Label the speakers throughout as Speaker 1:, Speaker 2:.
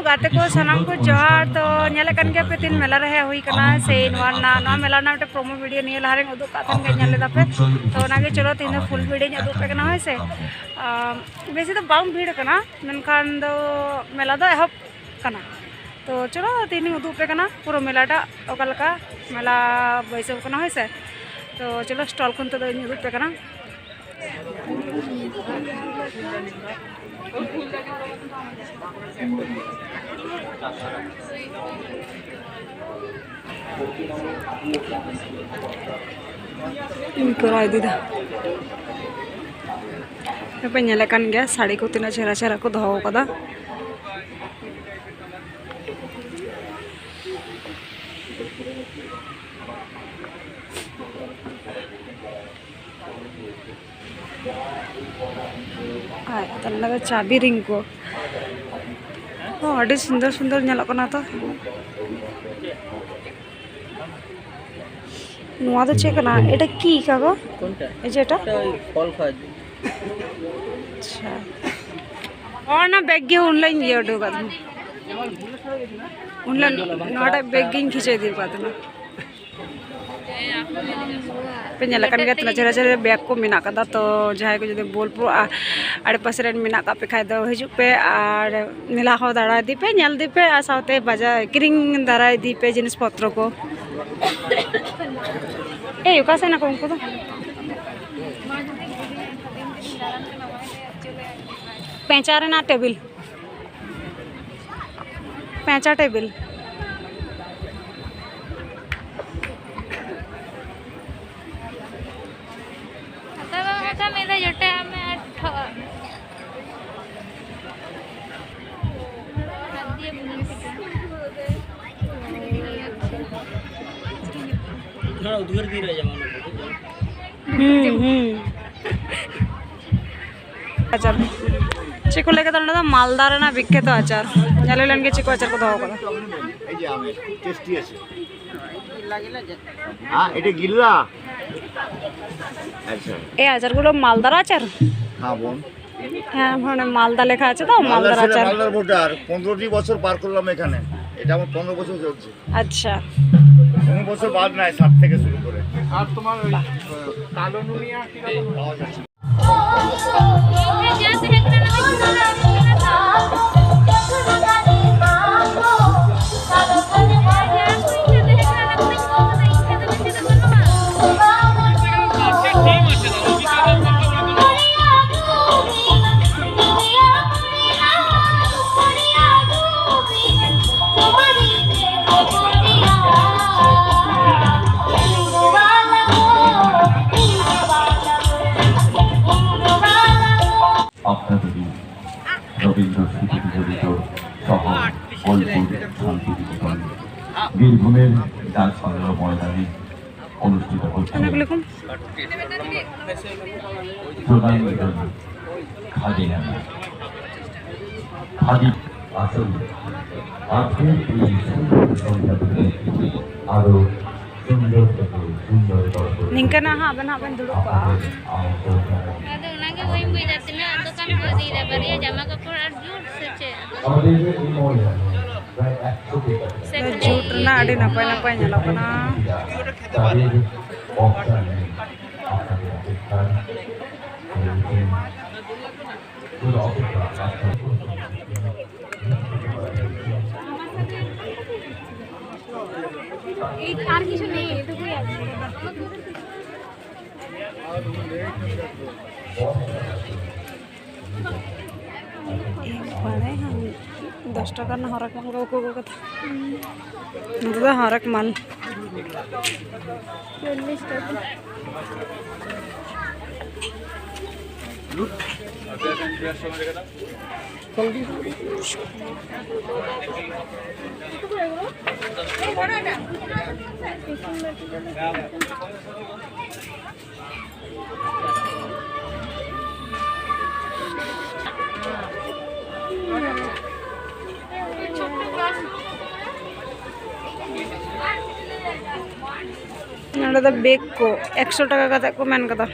Speaker 1: गाते को सनाम को जोहार तो नेले कन के पे तीन मेला रहे हुई कना से नवा मेला ना प्रोमो वीडियो निये लहारे उदुग काथन के नेले दापे तो नागे चलो तीन फुल वीडियो उदुग पे कना होय से बेसी तो बाम भीड़ कना मेनखान दो मेला दो एहब कना तो चलो तीन उदुग पे कना पूरा मेलाटा ओकालका मेला बैसे कना होय से तो चलो स्टॉल खन तो उदुग पे कना करा दीदा पे नेलेकान गया साड़ी को तीना चेहरा चेहरा को दो कदा तल्ला चाबी रिंग को अड़ी सुंदर सुंदर नेलोकना तो नुआ तो चेक ना एटा की कागो ए जेटा फल खा अच्छा और ना बैग गे ऑनलाइन ये ऑर्डर कर ऑनलाइन नोटा बैग गे खींचे दी बात ना पे नेलेकान गे तना चेहरा चेहरा बैग को मेना कदा तो जहां को जदि बोलपुर आड़े पासे रेन मेना का पे खाय दो हिजु पे आर नीला हो दाड़ा दी पे नेल दी पे आ साथे बाजार किरिंग दारा दी पे जिनिस पत्र को ए युका से ना को उनको तो पेंचारे ना टेबल पेंचा टेबल आचार चिको लेके तो मालदार ना विख्यात तो आचार नेलेलन के चिको आचार को दो कदा
Speaker 2: এই যে আমের টেস্টি আছে हां এটা গিল্লা আচ্ছা
Speaker 1: এই আচার গুলো মালদার আচার
Speaker 2: হ্যাঁ বোন
Speaker 1: হ্যাঁ মানে মালদা লেখা আছে তো মালদার আচার
Speaker 2: মালদার ভোটার 15টি বছর পার করলাম এখানে এটা আমার 15 বছর চলছে
Speaker 1: আচ্ছা
Speaker 2: 15 বছর বাদ নাই 7 থেকে শুরু করে আর তোমার ওই কালো নুনিয়া কি রকম পাওয়া যাচ্ছে বীরভূমের ডাকবাংলা ময়দানে অনুষ্ঠিত হচ্ছে খাদি মেলা। খাদি আসলে আজকের এই সুন্দর সন্ধ্যা থেকে আরো সুন্দর থেকে সুন্দর
Speaker 1: নিংকানা হাবেন হাবেন দুড়ুক
Speaker 3: আদো নাগে ওই বুইদাতিনা দোকান করে দিরা বাড়িয়ে জামা কাপড় আর জুট সেচে
Speaker 2: আমাদের এই ময়দানে
Speaker 1: jut na adi napai napai nyalokana আর কিছু নেই এটুকুই আছে पड़े हम 10 टाका ना हरक माल को कथा मतलब हरक माल 40 टाका बेग को 100 टाका कता को मेन कता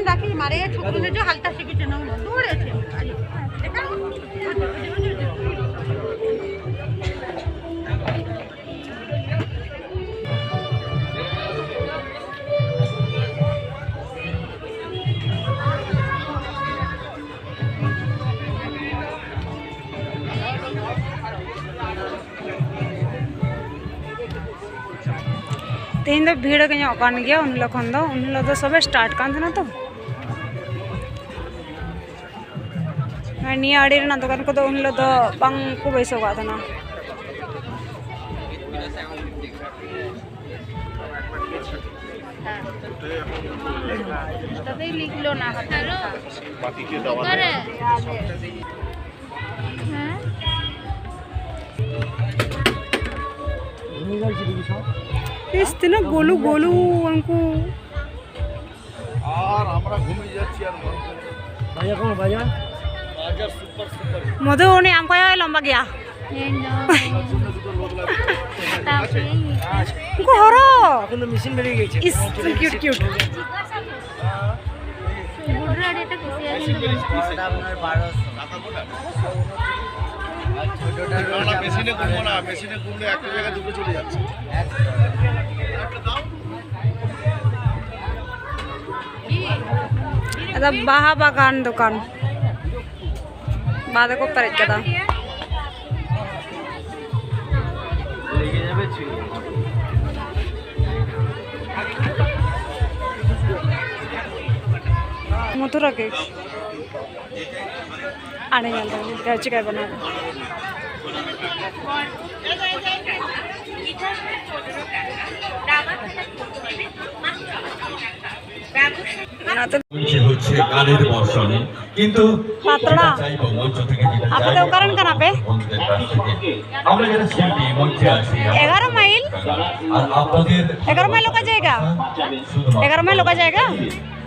Speaker 1: राखी मारे
Speaker 4: उन्हें जो हल्का से किचन हो दौड़े थे देखा
Speaker 1: तेहन दो भीड़ के कान गया उन हिलोग दो सब स्टार्ट कान थे तो निया आड़ी रेना दुकान को उन हिलोग दो बांग को बैसो का था
Speaker 3: तभी लिख लो ना हेलो करे हैं
Speaker 1: इस दिन गोलू गोलू उनको
Speaker 5: আর আমরা ঘুমিয়ে যাচ্ছি আর বাজার কোন বাজার বাজার সুপার সুপার
Speaker 1: मधु उन्हें हमको यहाँ लंबा गया
Speaker 3: ये नो तापी
Speaker 1: उनको हरो
Speaker 5: এখন তো মেশিন বেরিয়ে গেছে
Speaker 1: इस क्यूट क्यूट
Speaker 3: बुढ़ा डेटा किसी
Speaker 5: আপনার 1200 না মেশিনে করবো না মেশিনে করলে একটা জায়গায় দুটো চলে যাচ্ছে
Speaker 1: ada baha bagan dukan bade ko perej kada
Speaker 5: লেগে যাবে ছিল
Speaker 1: मथुरा केक आने वाला है घरची काय बना
Speaker 2: সে হচ্ছে গানের বর্ষণে কিন্তু
Speaker 1: পাতড়া
Speaker 2: চাইবো মঞ্চ থেকে যেতে
Speaker 1: আপনি তো কারণ কেন আপে
Speaker 2: বন্ধুদের কাছ থেকে আমরা যারা শিল্পী মঞ্চে আসি
Speaker 1: 11 মাইল
Speaker 2: আর আপনাদের
Speaker 1: 11 মাইল का जाएगा
Speaker 2: শুধুমাত্র
Speaker 1: 11 মাইল का जाएगा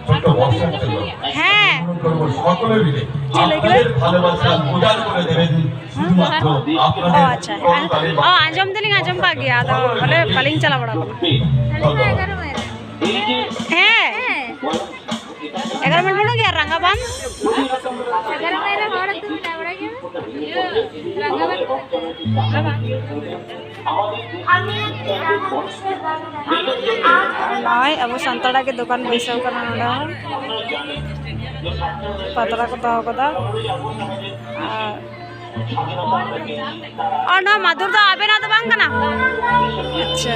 Speaker 2: ছোট্ট বর্ষার জন্য
Speaker 1: হ্যাঁ
Speaker 2: করবো সকলে মিলে
Speaker 1: চলে গেলে?
Speaker 2: আপনাদের ভালোবাসা উজাড় করে দেবেন শুধুমাত্র
Speaker 1: ओ
Speaker 2: আপনাদের
Speaker 1: अच्छा ओ आजम दिलिंग आजम पा गया तो बोले पलिंग चला बड़ा है 11 मिनट में गया रंगाबान
Speaker 3: 11 मेरा और तुम क्या बड़ा क्या रंगाबाद
Speaker 1: नॉय अब संतरा के दुकान बैसाव करना नडा पतरा को दाव कदा और ना मधुर तो आबे ना तो बांग ना अच्छा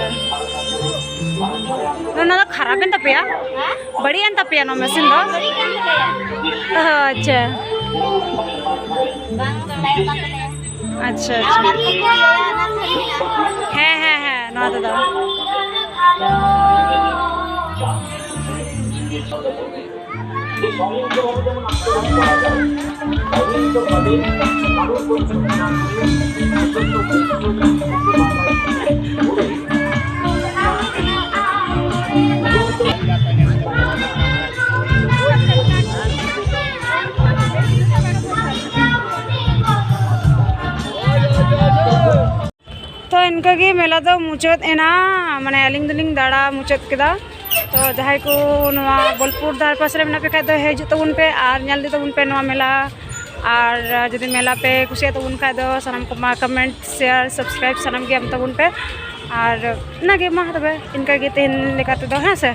Speaker 1: ना तो खराब है तपिया बड़ी है तपिया ना मशीन दो अच्छा अच्छा अच्छा है ना तो दाव तो इनका की मेला तो मुचाद एना माने अलिंग दुलिंग दाड़ा मुचाद केदा तो जहाँ को नवा बोलपुर धार पास रे मेना पे खाय तो हेजु तबुन पे आर नेल दे तबुन पे नवा मेला और जदि मेला पे कुसिया तबुन खाय दो सनम को मा कमेंट शेयर सब्सक्राइब सनम के हम तबुन पे और ना गे मा तबे इनका गे तेन लेका तो हाँ से